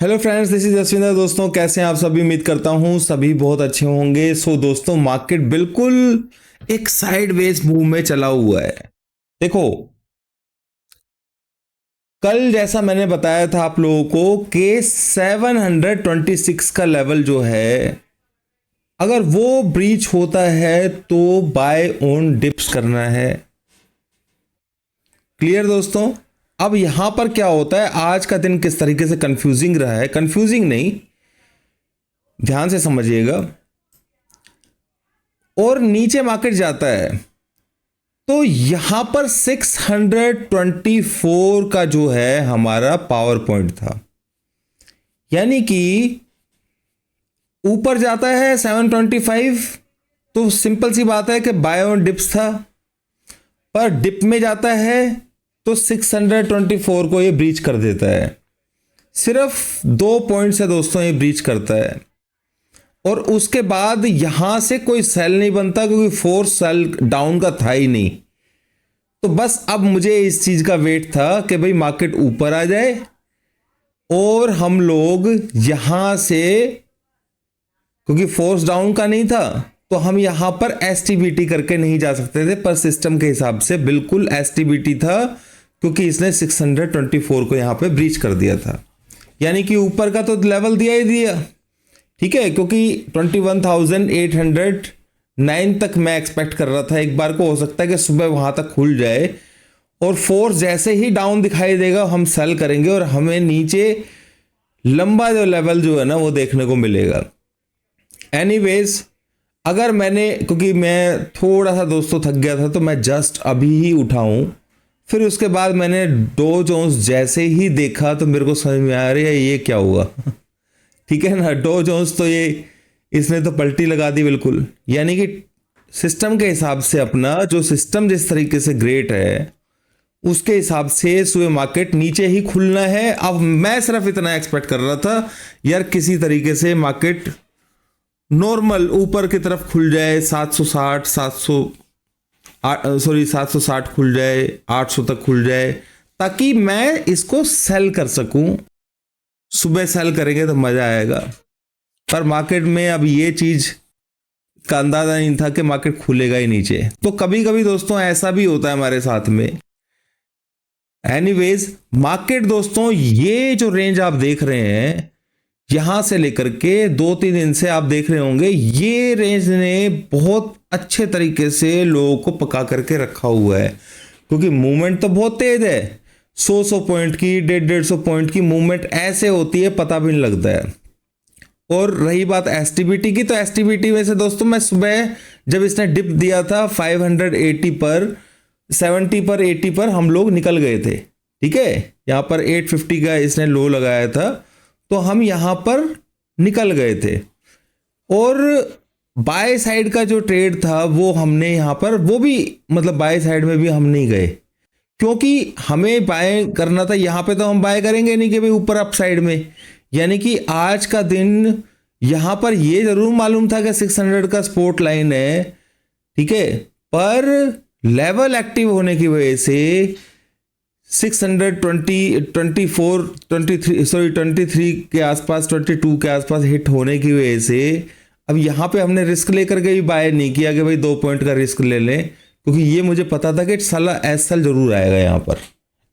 Hello friends, this is Jaswinder. दोस्तों कैसे हैं आप सभी? उम्मीद करता हूं सभी बहुत अच्छे होंगे। दोस्तों, मार्केट बिल्कुल एक साइडवेज मूव में चला हुआ है। देखो, कल जैसा मैंने बताया था आप लोगों को कि 726 का लेवल जो है, अगर वो ब्रीच होता है तो बाय ऑन डिप्स करना है। क्लियर दोस्तों? अब यहां पर क्या होता है, आज का दिन किस तरीके से कंफ्यूजिंग रहा है, कंफ्यूजिंग नहीं, ध्यान से समझिएगा। और नीचे मार्केट जाता है तो यहां पर 624 का जो है हमारा पावर पॉइंट था, यानी कि ऊपर जाता है 725, तो सिंपल सी बात है कि बाय ऑन डिप्स था। पर डिप में जाता है तो 624 को ये ब्रीच कर देता है। सिर्फ 2 पॉइंट से दोस्तों ये ब्रीच करता है, और उसके बाद यहां से कोई सेल नहीं बनता क्योंकि फोर्स सेल डाउन का था ही नहीं। तो बस अब मुझे इस चीज का वेट था कि भाई मार्केट ऊपर आ जाए और हम लोग यहां से, क्योंकि फोर्स डाउन का नहीं था, तो हम यहां पर एसटीबीटी करके नहीं जा सकते थे। पर सिस्टम के हिसाब से बिल्कुल एसटीबीटी था, क्योंकि इसने 624 को यहां पे ब्रीच कर दिया था। यानी कि ऊपर का तो लेवल दिया ही दिया, ठीक है, क्योंकि 21,809 तक मैं एक्सपेक्ट कर रहा था एक बार को। हो सकता है कि सुबह वहां तक खुल जाए, और फोर्स जैसे ही डाउन दिखाई देगा हम सेल करेंगे और हमें नीचे लंबा जो लेवल जो है ना वो देखने को मिलेगा। एनीवेज, अगर मैंने, क्योंकि मैं थोड़ा सा दोस्तों थक गया था, तो मैं जस्ट अभी ही उठा हूं। फिर उसके बाद मैंने डो जोन्स जैसे ही देखा तो मेरे को समझ में आ रही है ये क्या हुआ। ठीक है ना, डो जोन्स तो ये इसने तो पलटी लगा दी बिल्कुल। यानी कि सिस्टम के हिसाब से, अपना जो सिस्टम जिस तरीके से ग्रेट है उसके हिसाब से सुबह मार्केट नीचे ही खुलना है। अब मैं सिर्फ इतना एक्सपेक्ट कर रहा था यार, किसी तरीके से मार्केट नॉर्मल ऊपर की तरफ खुल जाए, 760 760 खुल जाए, 800 तक खुल जाए, ताकि मैं इसको सेल कर सकूं। सुबह सेल करेंगे तो मजा आएगा। पर मार्केट में अब ये चीज का अंदाजा नहीं था कि मार्केट खुलेगा ही नीचे। तो कभी कभी दोस्तों ऐसा भी होता है हमारे साथ में। एनीवेज, मार्केट दोस्तों ये जो रेंज आप देख रहे हैं, यहां से लेकर के 2-3 दिन से आप देख रहे होंगे, ये रेंज ने बहुत अच्छे तरीके से लोगों को पका करके रखा हुआ है। क्योंकि मूवमेंट तो बहुत तेज है, 100 पॉइंट की, 150 पॉइंट की मूवमेंट ऐसे होती है, पता भी नहीं लगता है। और रही बात एसटीबीटी की, तो एसटीबीटी में से दोस्तों मैं सुबह जब इसने डिप दिया था 580 पर, 70 पर, 80 पर हम लोग निकल गए थे। ठीक है, यहां पर 850 का इसने लो लगाया था, तो हम यहां पर निकल गए थे। और बाय साइड का जो ट्रेड था वो हमने यहां पर, वो भी मतलब बाय साइड में भी हम नहीं गए, क्योंकि हमें बाय करना था। यहां पे तो हम बाय करेंगे नहीं कि भाई ऊपर अप साइड में। यानी कि आज का दिन यहां पर ये जरूर मालूम था कि 600 का सपोर्ट लाइन है, ठीक है, पर लेवल एक्टिव होने की वजह से 23 के आसपास, 22 के आसपास हिट होने की वजह से अब यहां पे हमने रिस्क लेकर के भी बाय नहीं किया कि भाई 2 पॉइंट का रिस्क ले लें, क्योंकि ये मुझे पता था कि साला एसएल जरूर आएगा, यहां पर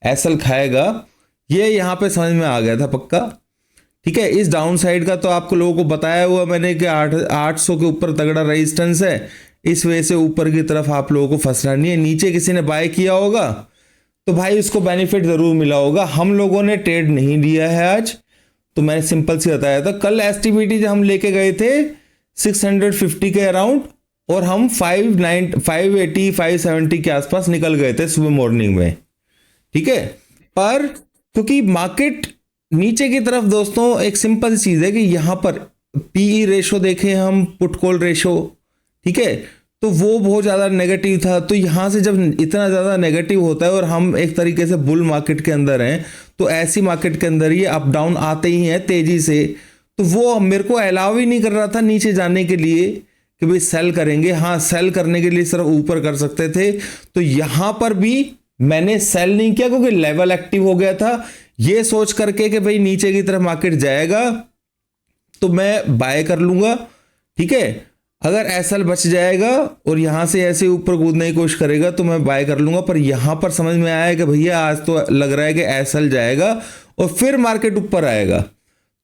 एसएल खाएगा। ये यहां पे समझ में आ गया था पक्का। ठीक है, इस डाउन साइड का तो आपको लोगों को बताया हुआ मैंने कि 800 के ऊपर तगड़ा रेजिस्टेंस है, इस वजह से ऊपर की तरफ आप लोगों को फंसना नहीं है। नीचे किसी ने बाय किया होगा तो भाई उसको बेनिफिट जरूर मिला होगा। हम लोगों ने ट्रेड नहीं लिया है आज, तो मैंने सिंपल सी बताया था। कल एसटीबीटी जब हम लेके गए थे 650 के अराउंड, और हम 580 570 के आसपास निकल गए थे सुबह मॉर्निंग में। ठीक है, पर क्योंकि मार्केट नीचे की तरफ दोस्तों, एक सिंपल चीज है कि यहां पर पीई रेशो देखें हम, पुट कॉल रेशो, ठीक है, तो वो बहुत ज़्यादा नेगेटिव था। तो यहाँ से जब इतना ज़्यादा नेगेटिव होता है और हम एक तरीके से बुल मार्केट के अंदर हैं, तो ऐसी मार्केट के अंदर ये अप डाउन आते ही हैं तेज़ी से, तो वो मेरे को अलाउ ही नहीं कर रहा था नीचे जाने के लिए कि भाई सेल करेंगे। हाँ, सेल करने के लिए सिर्फ ऊपर कर सकते थे। तो यहाँ पर भी मैंने सेल नहीं किया क्योंकि लेवल एक्टिव हो गया था। ये सोच करके कि भाई नीचे की तरफ मार्केट जाएगा तो मैं बाय कर लूंगा, ठीक है। अगर एसएल बच जाएगा और यहां से ऐसे ऊपर कूदने की कोशिश करेगा तो मैं बाय कर लूंगा। पर यहां पर समझ में आया कि भैया आज तो लग रहा है कि एसएल जाएगा और फिर मार्केट ऊपर आएगा।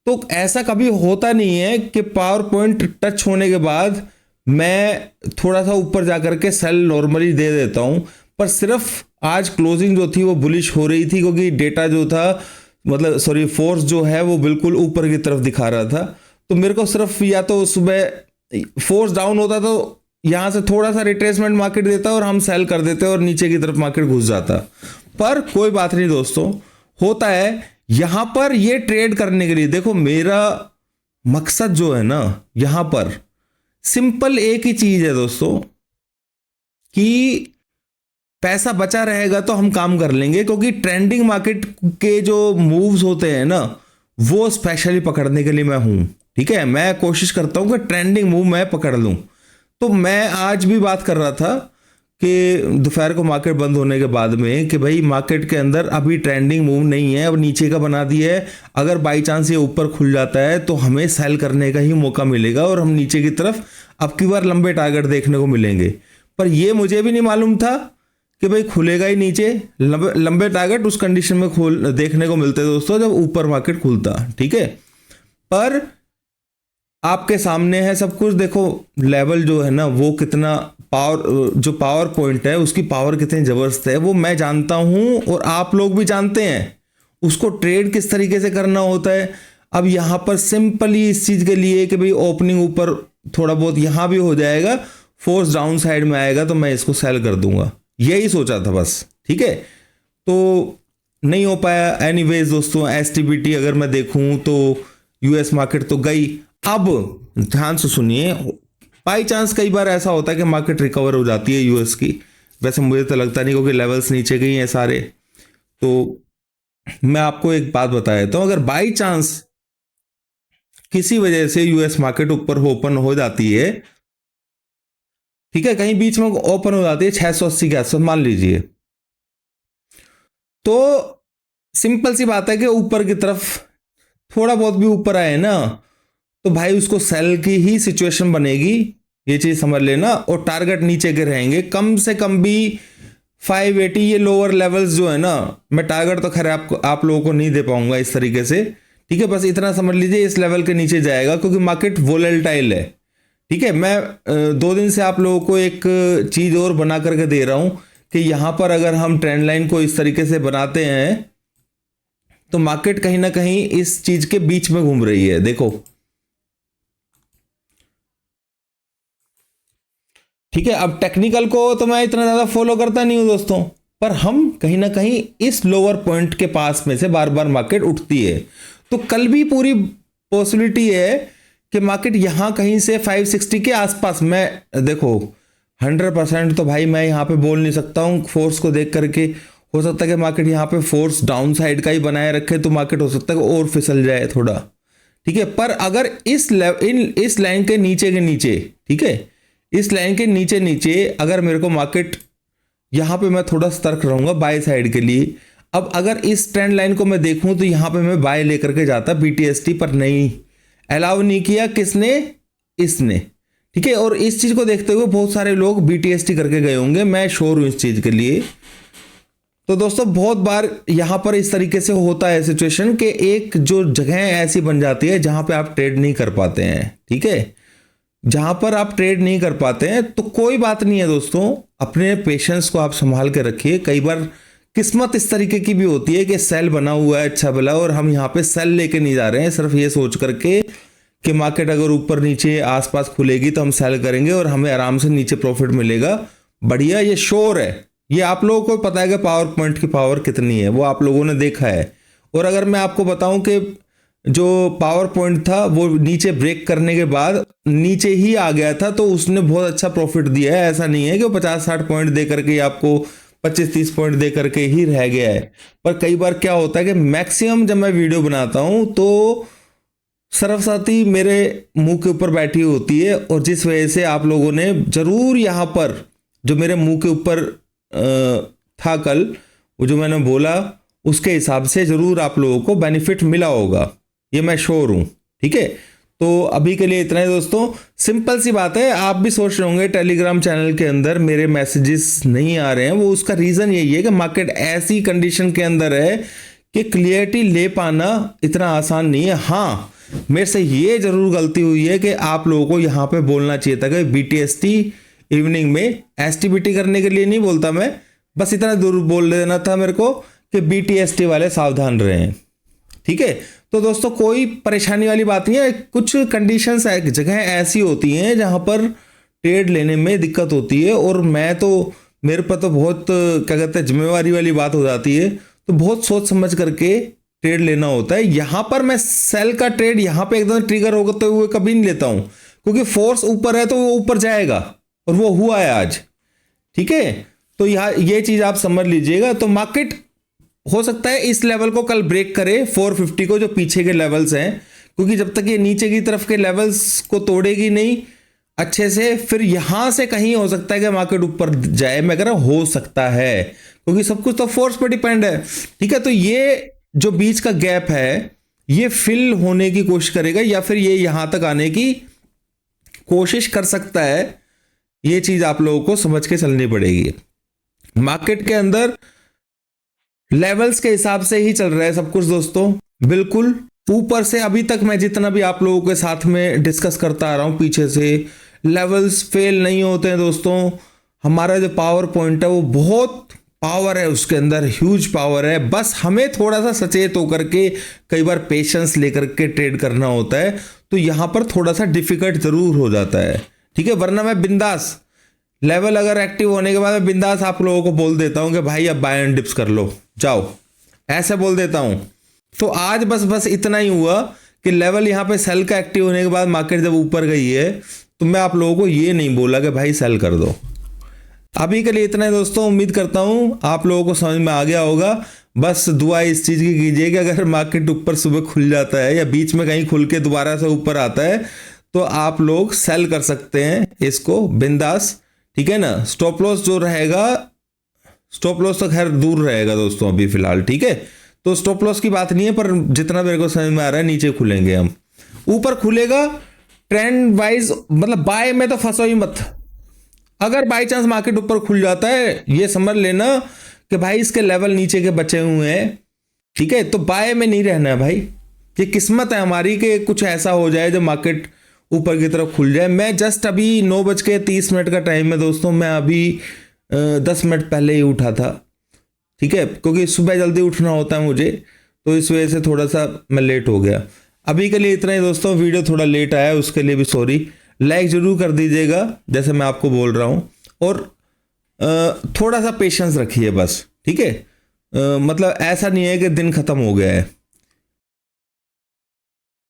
तो ऐसा कभी होता नहीं है कि पावर पॉइंट टच होने के बाद मैं थोड़ा सा ऊपर जाकर के सेल नॉर्मली दे देता हूं, पर सिर्फ आज क्लोजिंग जो थी वो बुलिश हो रही थी क्योंकि डेटा जो था, मतलब सॉरी फोर्स जो है वो बिल्कुल ऊपर की तरफ दिखा रहा था। तो मेरे को सिर्फ या तो सुबह फोर्स डाउन होता तो यहां से थोड़ा सा रिट्रेसमेंट मार्केट देता और हम सेल कर देते और नीचे की तरफ मार्केट घुस जाता। पर कोई बात नहीं दोस्तों, होता है। यहां पर ये ट्रेड करने के लिए देखो मेरा मकसद जो है ना, यहां पर सिंपल एक ही चीज है दोस्तों कि पैसा बचा रहेगा तो हम काम कर लेंगे, क्योंकि ट्रेंडिंग मार्केट के जो मूव्स होते हैं ना वो स्पेशली पकड़ने के लिए मैं हूं, ठीक है। मैं कोशिश करता हूं कि ट्रेंडिंग मूव मैं पकड़ लूं। तो मैं आज भी बात कर रहा था कि दोपहर को मार्केट बंद होने के बाद में कि भाई मार्केट के अंदर अभी ट्रेंडिंग मूव नहीं है, अब नीचे का बना दिया है। अगर बाई चांस ये ऊपर खुल जाता है तो हमें सेल करने का ही मौका मिलेगा और हम नीचे की तरफ अब की बार लंबे टारगेट देखने को मिलेंगे। पर ये मुझे भी नहीं मालूम था कि भाई खुलेगा ही नीचे। लंबे टारगेट उस कंडीशन में खोल देखने को मिलते दोस्तों जब ऊपर मार्केट खुलता, ठीक है। पर आपके सामने है सब कुछ। देखो लेवल जो है ना वो कितना पावर, जो पावर पॉइंट है उसकी पावर कितनी जबरदस्त है वो मैं जानता हूं और आप लोग भी जानते हैं। उसको ट्रेड किस तरीके से करना होता है। अब यहां पर सिंपली इस चीज के लिए कि भाई ओपनिंग ऊपर थोड़ा बहुत यहां भी हो जाएगा, फोर्स डाउन साइड में आएगा तो मैं इसको सेल कर दूंगा, यही सोचा था बस, ठीक है। तो नहीं हो पाया। एनीवेज दोस्तों, एसटीबीटी अगर मैं देखूं तो यूएस मार्केट तो गई। अब ध्यान से सुनिए, बाई चांस कई बार ऐसा होता है कि मार्केट रिकवर हो जाती है यूएस की। वैसे मुझे तो लगता नहीं क्योंकि लेवल्स नीचे गई हैं सारे। तो मैं आपको एक बात बता देता हूं, अगर बाई चांस किसी वजह से यूएस मार्केट ऊपर ओपन हो जाती है, ठीक है, कहीं बीच में ओपन हो जाती है 680 के आसपास मान लीजिए, तो सिंपल सी बात है कि ऊपर की तरफ थोड़ा बहुत भी ऊपर आए ना तो भाई उसको सेल की ही सिचुएशन बनेगी, ये चीज समझ लेना। और टारगेट नीचे के रहेंगे कम से कम भी 580। ये लोअर लेवल्स जो है ना, मैं टारगेट तो खैर आप लोगों को नहीं दे पाऊंगा इस तरीके से, ठीक है। बस इतना समझ लीजिए इस लेवल के नीचे जाएगा क्योंकि मार्केट वोलेटाइल है, ठीक है। मैं 2 दिन से आप लोगों को एक चीज और बना करके दे रहा हूं कि यहां पर अगर हम ट्रेंड लाइन को इस तरीके से बनाते हैं तो मार्केट कहीं ना कहीं इस चीज के बीच में घूम रही है, देखो, ठीक है। अब टेक्निकल को तो मैं इतना ज्यादा फॉलो करता नहीं हूं दोस्तों, पर हम कहीं ना कहीं इस लोअर पॉइंट के पास में से बार बार मार्केट उठती है। तो कल भी पूरी पॉसिबिलिटी है कि मार्केट यहां कहीं से 560 के आसपास, मैं देखो 100% तो भाई मैं यहां पे बोल नहीं सकता हूं फोर्स को देख करके। हो सकता है कि मार्केट यहां पे फोर्स डाउन साइड का ही बनाए रखे तो मार्केट हो सकता है कि और फिसल जाए थोड़ा, ठीक है। पर अगर इस लाइन के नीचे के नीचे, ठीक है, इस लाइन के नीचे नीचे अगर मेरे को मार्केट यहां पे, मैं थोड़ा सतर्क रहूंगा बाय साइड के लिए। अब अगर इस ट्रेंड लाइन को मैं देखूं तो यहां पे मैं बाय लेकर के जाता बीटीएसटी, पर नहीं, अलाउ नहीं किया किसने, इसने, ठीक है। और इस चीज को देखते हुए बहुत सारे लोग बीटीएसटी करके गए होंगे, मैं श्योर हूं इस चीज के लिए। तो दोस्तों बहुत बार यहां पर इस तरीके से होता है सिचुएशन कि एक जो जगह ऐसी बन जाती है जहां पे आप ट्रेड नहीं कर पाते हैं, ठीक है। जहां पर आप ट्रेड नहीं कर पाते हैं तो कोई बात नहीं है दोस्तों, अपने पेशेंस को आप संभाल के रखिए। कई बार किस्मत इस तरीके की भी होती है कि सेल बना हुआ है अच्छा भला और हम यहाँ पे सेल लेके नहीं जा रहे हैं सिर्फ ये सोच करके कि मार्केट अगर ऊपर नीचे आसपास खुलेगी तो हम सेल करेंगे और हमें आराम से नीचे प्रॉफिट मिलेगा, बढ़िया, ये श्योर है। ये आप लोगों को पता है कि पावर पॉइंट की पावर कितनी है, वो आप लोगों ने देखा है। और अगर मैं आपको बताऊं कि जो पावर पॉइंट था वो नीचे ब्रेक करने के बाद नीचे ही आ गया था तो उसने बहुत अच्छा प्रॉफिट दिया है। ऐसा नहीं है कि वो 50-60 पॉइंट दे करके आपको 25-30 पॉइंट दे करके ही रह गया है। पर कई बार क्या होता है कि मैक्सिमम जब मैं वीडियो बनाता हूं तो सरफसाती मेरे मुंह के ऊपर बैठी होती है और जिस वजह से आप लोगों ने जरूर यहां पर जो मेरे मुंह के ऊपर था कल, वो जो मैंने बोला उसके हिसाब से ज़रूर आप लोगों को बेनिफिट मिला होगा, ये मैं श्योर हूँ। ठीक है, तो अभी के लिए इतना ही दोस्तों। सिंपल सी बात है, आप भी सोच रहे होंगे टेलीग्राम चैनल के अंदर मेरे मैसेजेस नहीं आ रहे हैं, वो उसका रीज़न यही है कि मार्केट ऐसी कंडीशन के अंदर है कि क्लियरिटी ले पाना इतना आसान नहीं है। हाँ, मेरे से ये जरूर गलती हुई है कि आप लोगों को यहाँ पे बोलना चाहिए था कि BTST इवनिंग में, STBT करने के लिए नहीं बोलता मैं, बस इतना जरूर बोल देना था मेरे को कि BTST वाले सावधान रहें। ठीक है, तो दोस्तों कोई परेशानी वाली बात नहीं है। कुछ कंडीशंस जगह ऐसी होती हैं जहां पर ट्रेड लेने में दिक्कत होती है, और मेरे पर तो बहुत क्या कहते हैं जिम्मेवारी वाली बात हो जाती है, तो बहुत सोच समझ करके ट्रेड लेना होता है। यहां पर मैं सेल का ट्रेड यहां पे एकदम ट्रिगर होते हुए कभी नहीं लेता हूं, क्योंकि फोर्स ऊपर है तो वो ऊपर जाएगा, और वो हुआ है आज। ठीक है, तो यहाँ ये चीज आप समझ लीजिएगा। तो मार्केट हो सकता है इस लेवल को कल ब्रेक करे 450 को, जो पीछे के लेवल्स हैं, क्योंकि जब तक ये नीचे की तरफ के लेवल्स को तोड़ेगी नहीं अच्छे से, फिर यहां से कहीं हो सकता है कि मार्केट ऊपर जाए। मैं कह रहा हूं हो सकता है, क्योंकि सब कुछ तो फोर्स पर डिपेंड है। ठीक है, तो ये जो बीच का गैप है ये फिल होने की कोशिश करेगा, या फिर ये यहां तक आने की कोशिश कर सकता है। ये चीज आप लोगों को समझ के चलनी पड़ेगी। मार्केट के अंदर लेवल्स के हिसाब से ही चल रहा है सब कुछ दोस्तों, बिल्कुल ऊपर से। अभी तक मैं जितना भी आप लोगों के साथ में डिस्कस करता आ रहा हूं पीछे से, लेवल्स फेल नहीं होते हैं दोस्तों। हमारा जो पावर पॉइंट है वो बहुत पावर है, उसके अंदर ह्यूज पावर है। बस हमें थोड़ा सा सचेत होकर के कई बार पेशेंस लेकर के ट्रेड करना होता है, तो यहां पर थोड़ा सा डिफिकल्ट जरूर हो जाता है। ठीक है, वरना मैं बिंदास लेवल अगर एक्टिव होने के बाद मैं बिंदास आप लोगों को बोल देता हूं कि भाई अब बाय एंड डिप्स कर लो, जाओ, ऐसे बोल देता हूं। तो आज बस इतना ही हुआ कि लेवल यहां पे सेल का एक्टिव होने के बाद मार्केट जब ऊपर गई है, तो मैं आप लोगों को ये नहीं बोला कि भाई सेल कर दो। अभी के लिए इतना ही दोस्तों। उम्मीद करता हूं आप लोगों को समझ में आ गया होगा। बस दुआ इस चीज़ की कीजिए कि अगर मार्केट ऊपर सुबह खुल जाता है या बीच में कहीं खुल के दोबारा से ऊपर आता है, तो आप लोग सेल कर सकते हैं इसको बिंदास। ठीक है ना, स्टॉप लॉस जो रहेगा, स्टॉप लॉस तो खैर दूर रहेगा दोस्तों अभी फिलहाल। ठीक है, तो स्टॉप लॉस की बात नहीं है, पर जितना मेरे को समझ में आ रहा है नीचे खुलेंगे हम, ऊपर खुलेगा ट्रेंड वाइज। मतलब बाय में तो फंसो ही मत। अगर बाई चांस मार्केट ऊपर खुल जाता है, ये समझ लेना कि भाई इसके लेवल नीचे के बचे हुए हैं। ठीक है, तो बाय में नहीं रहना है भाई। ये किस्मत है हमारी कि कुछ ऐसा हो जाए जो मार्केट ऊपर की तरफ खुल जाए। मैं जस्ट अभी 9:30 का टाइम है दोस्तों, मैं अभी 10 मिनट पहले ही उठा था। ठीक है, क्योंकि सुबह जल्दी उठना होता है मुझे, तो इस वजह से थोड़ा सा मैं लेट हो गया। अभी के लिए इतना ही दोस्तों। वीडियो थोड़ा लेट आया, उसके लिए भी सॉरी। लाइक जरूर कर दीजिएगा जैसे मैं आपको बोल रहा हूँ, और थोड़ा सा पेशेंस रखिए बस। ठीक है, मतलब ऐसा नहीं है कि दिन खत्म हो गया है।